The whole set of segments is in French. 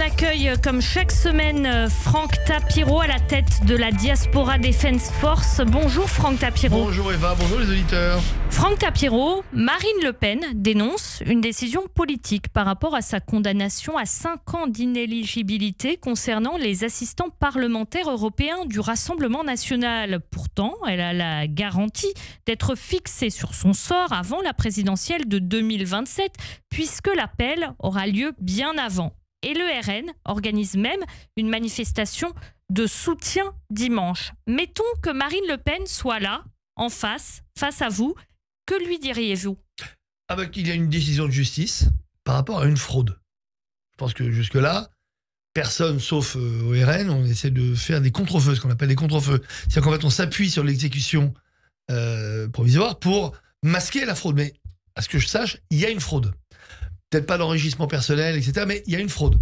accueille comme chaque semaine Franck Tapiro à la tête de la Diaspora Defense Force. Bonjour Franck Tapiro. Bonjour Eva, bonjour les auditeurs. Franck Tapiro, Marine Le Pen dénonce une décision politique par rapport à sa condamnation à 5 ans d'inéligibilité concernant les assistants parlementaires européens du Rassemblement national. Pourtant, elle a la garantie d'être fixée sur son sort avant la présidentielle de 2027, puisque l'appel aura lieu bien avant. Et le RN organise même une manifestation de soutien dimanche. Mettons que Marine Le Pen soit là, en face à vous. Que lui diriez-vous? Qu'il y a une décision de justice par rapport à une fraude. Je pense que jusque-là, personne, sauf au RN, on essaie de faire des contre-feux, ce qu'on appelle des contre-feux. C'est-à-dire qu'en fait, on s'appuie sur l'exécution provisoire pour masquer la fraude. Mais à ce que je sache, il y a une fraude. Peut-être pas d'enrichissement personnel, etc., mais il y a une fraude.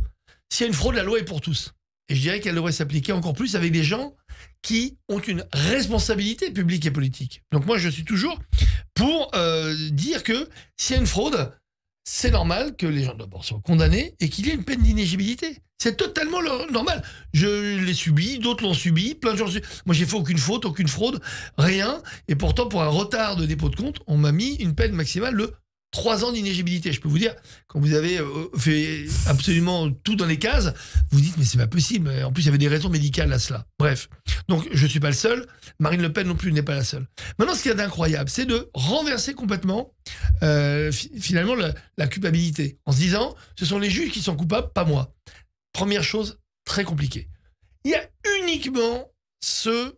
S'il y a une fraude, la loi est pour tous. Et je dirais qu'elle devrait s'appliquer encore plus avec des gens qui ont une responsabilité publique et politique. Donc moi, je suis toujours pour dire que s'il y a une fraude, c'est normal que les gens d'abord soient condamnés et qu'il y ait une peine d'inéligibilité. C'est totalement normal. Je l'ai subi, d'autres l'ont subi, plein de gens. Moi, j'ai fait aucune faute, aucune fraude, rien. Et pourtant, pour un retard de dépôt de compte, on m'a mis une peine maximale de 3 ans d'inéligibilité. Je peux vous dire, quand vous avez fait absolument tout dans les cases, vous dites, mais c'est pas possible. En plus, il y avait des raisons médicales à cela. Bref. Donc, je suis pas le seul. Marine Le Pen non plus n'est pas la seule. Maintenant, ce qu'il y a d'incroyable, c'est de renverser complètement, finalement, la culpabilité. En se disant, ce sont les juges qui sont coupables, pas moi. Première chose, très compliquée. Il y a uniquement ce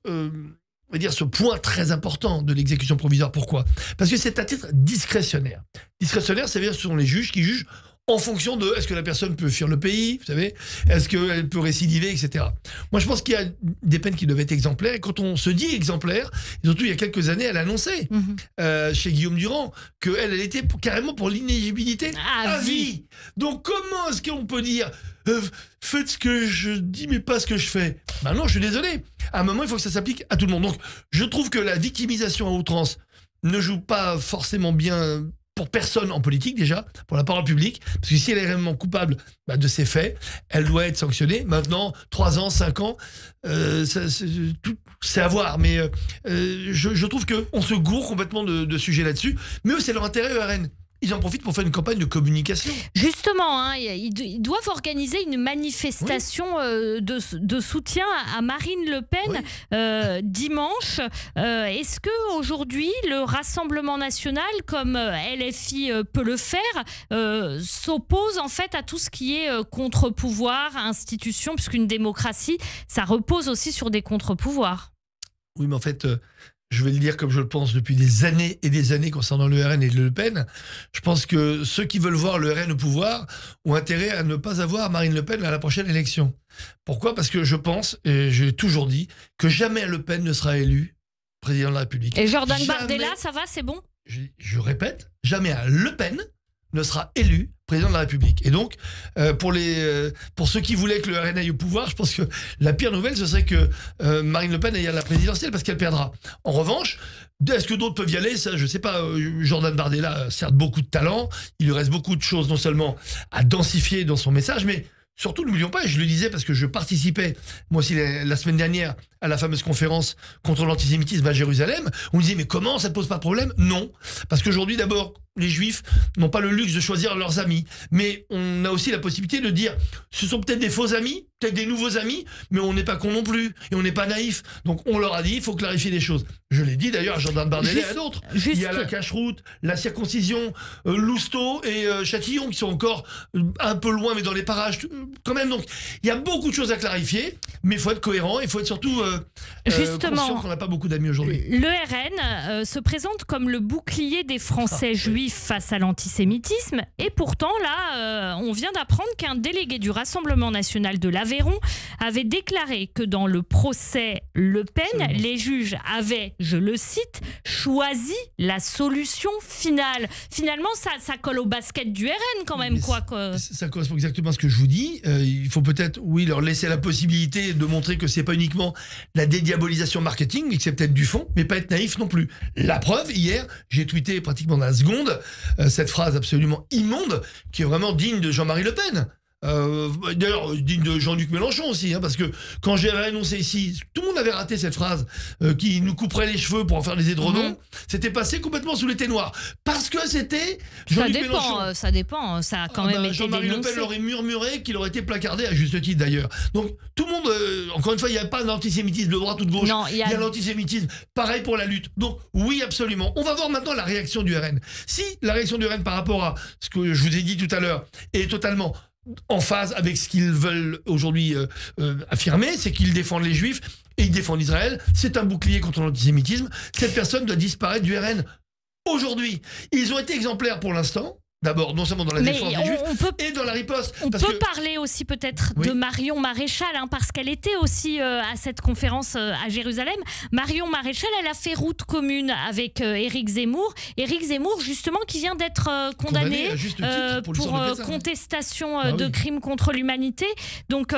point très important de l'exécution provisoire. Pourquoi? Parce que c'est à titre discrétionnaire. Discrétionnaire, ça veut dire que ce sont les juges qui jugent en fonction de est-ce que la personne peut fuir le pays, vous savez, est-ce qu'elle peut récidiver, etc. Moi, je pense qu'il y a des peines qui doivent être exemplaires. Et quand on se dit exemplaire, et surtout il y a quelques années, elle a annoncé chez Guillaume Durand qu'elle était carrément pour l'inéligibilité à vie. Donc comment est-ce qu'on peut dire faites ce que je dis mais pas ce que je fais? Ben non, je suis désolé. À un moment, il faut que ça s'applique à tout le monde. Donc je trouve que la victimisation à outrance ne joue pas forcément bien pour personne en politique déjà, pour la parole publique, parce que si elle est réellement coupable de ces faits, elle doit être sanctionnée. Maintenant, 3 ans, 5 ans, c'est à voir, mais je trouve qu'on se gourre complètement de sujets là-dessus, mais eux, c'est leur intérêt, RN. Ils en profitent pour faire une campagne de communication. Justement, ils doivent organiser une manifestation de soutien à Marine Le Pen dimanche. Est-ce qu'aujourd'hui, le Rassemblement national, comme LFI peut le faire, s'oppose en fait à tout ce qui est contre-pouvoir, institution, puisqu'une démocratie, ça repose aussi sur des contre-pouvoirs? Oui, mais en fait... je vais le dire comme je le pense depuis des années et des années concernant le RN et Le Pen. Je pense que ceux qui veulent voir le RN au pouvoir ont intérêt à ne pas avoir Marine Le Pen à la prochaine élection. Pourquoi? Parce que je pense, et j'ai toujours dit, que jamais Le Pen ne sera élu président de la République. Et Jordan Bardella, ça va, c'est bon? Je répète, jamais un Le Pen ne sera élu président de la République. Et donc, pour ceux qui voulaient que le RN aille au pouvoir, je pense que la pire nouvelle, ce serait que Marine Le Pen aille à la présidentielle, parce qu'elle perdra. En revanche, est-ce que d'autres peuvent y aller? Ça, je ne sais pas. Jordan Bardella a certes beaucoup de talent, il lui reste beaucoup de choses, non seulement à densifier dans son message, mais surtout, n'oublions pas, et je le disais parce que je participais, moi aussi, la semaine dernière, à la fameuse conférence contre l'antisémitisme à Jérusalem. On me disait, mais comment, ça ne pose pas de problème? Non. Parce qu'aujourd'hui, d'abord, les Juifs n'ont pas le luxe de choisir leurs amis. Mais on a aussi la possibilité de dire, ce sont peut-être des faux amis, peut-être des nouveaux amis, mais on n'est pas con non plus. Et on n'est pas naïf. Donc, on leur a dit, il faut clarifier les choses. Je l'ai dit d'ailleurs à Jordan Bardella et à d'autres. Il y a la cache-route, la circoncision, Lousteau et Châtillon qui sont encore un peu loin, mais dans les parages quand même. Donc, il y a beaucoup de choses à clarifier, mais il faut être cohérent, il faut être surtout conscient qu'on n'a pas beaucoup d'amis aujourd'hui. Le RN se présente comme le bouclier des Français juifs face à l'antisémitisme, et pourtant, là, on vient d'apprendre qu'un délégué du Rassemblement national de l'Aveyron avait déclaré que dans le procès Le Pen, les juges avaient, je le cite, choisi la solution finale. Finalement, ça colle au basket du RN quand même, quoi. Ça correspond exactement à ce que je vous dis. Il faut peut-être, oui, leur laisser la possibilité de montrer que c'est pas uniquement la dédiabolisation marketing, mais que c'est peut-être du fond, mais pas être naïf non plus. La preuve, hier, j'ai tweeté pratiquement dans la seconde cette phrase absolument immonde qui est vraiment digne de Jean-Marie Le Pen. D'ailleurs, digne de Jean-Luc Mélenchon aussi, hein, parce que quand j'ai annoncé ici, tout le monde avait raté cette phrase qui nous couperait les cheveux pour en faire des édredons. C'était passé complètement sous l'été noir. Parce que c'était Jean-Luc Mélenchon. Ça dépend, ça a quand même été Jean-Marie Le Pen l'aurait murmuré, qu'il aurait été placardé à juste titre d'ailleurs. Donc tout le monde, encore une fois, il n'y a pas d'antisémitisme de droite ou de gauche. Non, il y a l'antisémitisme, pareil pour la lutte. Donc oui, absolument. On va voir maintenant la réaction du RN. Si la réaction du RN par rapport à ce que je vous ai dit tout à l'heure est totalement en phase avec ce qu'ils veulent aujourd'hui affirmer, c'est qu'ils défendent les Juifs et ils défendent Israël. C'est un bouclier contre l'antisémitisme. Cette personne doit disparaître du RN aujourd'hui. Ils ont été exemplaires pour l'instant. D'abord, non seulement dans la défense des Juifs et dans la riposte. On peut parler aussi peut-être de Marion Maréchal, hein, parce qu'elle était aussi à cette conférence à Jérusalem. Marion Maréchal, elle a fait route commune avec Éric Zemmour. Éric Zemmour, justement, qui vient d'être condamné pour contestation de crimes contre l'humanité. Donc...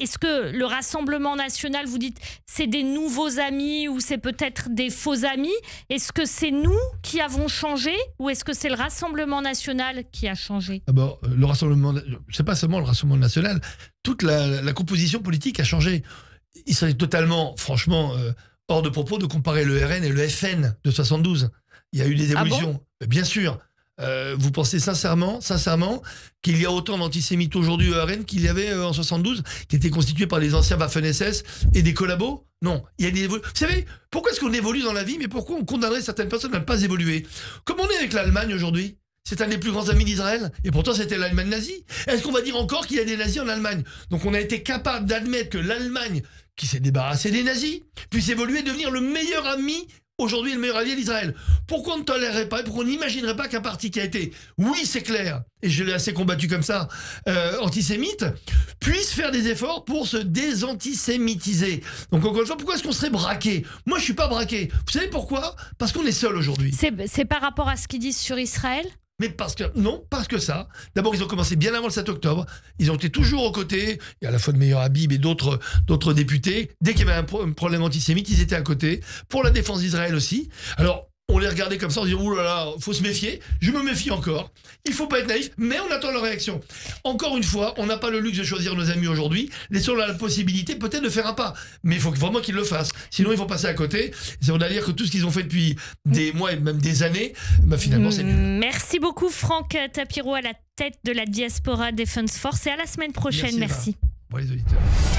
est-ce que le Rassemblement national, vous dites, c'est des nouveaux amis ou c'est peut-être des faux amis? Est-ce que c'est nous qui avons changé ou est-ce que c'est le Rassemblement national qui a changé? D'abord, le Rassemblement, c'est pas seulement le Rassemblement national, toute la composition politique a changé. Il serait totalement, franchement, hors de propos de comparer le RN et le FN de 72. Il y a eu des évolutions, bien sûr. Vous pensez sincèrement qu'il y a autant d'antisémites aujourd'hui au RN qu'il y avait en 72, qui étaient constitués par les anciens Waffen-SS et des collabos? Non, il y a des évolutions. Vous savez, pourquoi est-ce qu'on évolue dans la vie, mais pourquoi on condamnerait certaines personnes à ne pas évoluer? Comme on est avec l'Allemagne aujourd'hui, c'est un des plus grands amis d'Israël, et pourtant c'était l'Allemagne nazie. Est-ce qu'on va dire encore qu'il y a des nazis en Allemagne? Donc on a été capable d'admettre que l'Allemagne, qui s'est débarrassée des nazis, puisse évoluer et devenir le meilleur ami aujourd'hui, le meilleur allié d'Israël. Pourquoi on ne tolérerait pas, pourquoi on n'imaginerait pas qu'un parti qui a été, oui c'est clair, et je l'ai assez combattu comme ça, antisémite, puisse faire des efforts pour se désantisémitiser. Donc encore une fois, pourquoi est-ce qu'on serait braqué? Moi je suis pas braqué. Vous savez pourquoi? Parce qu'on est seul aujourd'hui. C'est par rapport à ce qu'ils disent sur Israël? Mais parce que ça. D'abord, ils ont commencé bien avant le 7 octobre. Ils ont été toujours aux côtés, et à la fois de Meir Habib et d'autres députés. Dès qu'il y avait un problème antisémite, ils étaient à côté. Pour la défense d'Israël aussi. Alors, on les regardait comme ça, on disait, ouh là là, faut se méfier. Je me méfie encore. Il faut pas être naïf, mais on attend leur réaction. Encore une fois, on n'a pas le luxe de choisir nos amis aujourd'hui. Laissons la possibilité peut-être de faire un pas. Mais il faut vraiment qu'ils le fassent. Sinon, ils vont passer à côté. Ça veut dire que tout ce qu'ils ont fait depuis des mois et même des années, finalement, c'est nul. Merci beaucoup, Franck Tapiro, à la tête de la Diaspora Defense Force. Et à la semaine prochaine. Merci. Pour les auditeurs.